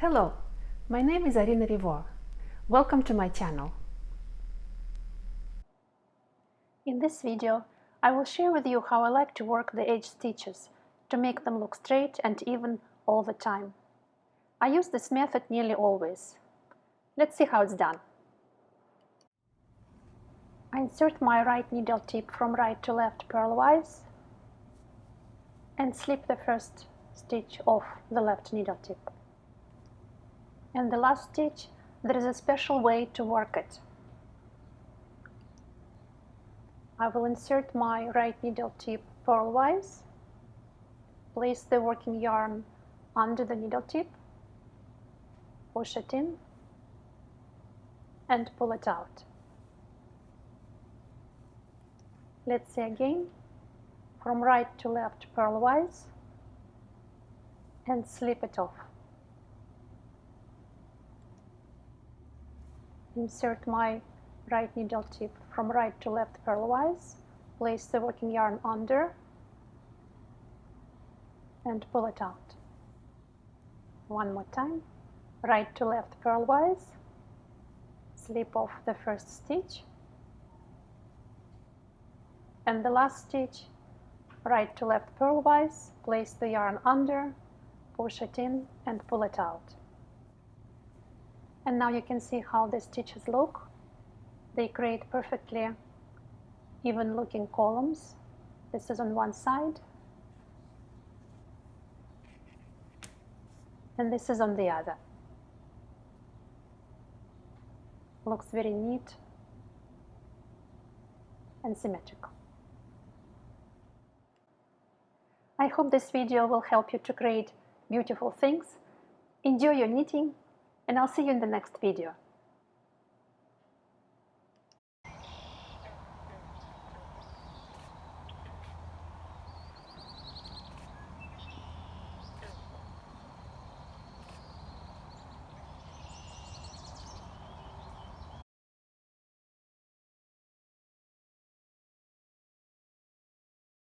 Hello, my name is Arina Rivo. Welcome to my channel. In this video, I will share with you how I like to work the edge stitches to make them look straight and even all the time. I use this method nearly always. Let's see how it's done. I insert my right needle tip from right to left purlwise and slip the first stitch off the left needle tip. And the last stitch, there is a special way to work it. I will insert my right needle tip purlwise, place the working yarn under the needle tip, push it in, and pull it out. Let's see again, from right to left purlwise, and slip it off. Insert my right needle tip from right to left purlwise, place the working yarn under, and pull it out. One more time, right to left purlwise, slip off the first stitch, and the last stitch, right to left purlwise, place the yarn under, push it in, and pull it out. And now you can see how the stitches look. They create perfectly even looking columns. This is on one side, and this is on the other. Looks very neat and symmetrical. I hope this video will help you to create beautiful things. Enjoy your knitting, and I'll see you in the next video.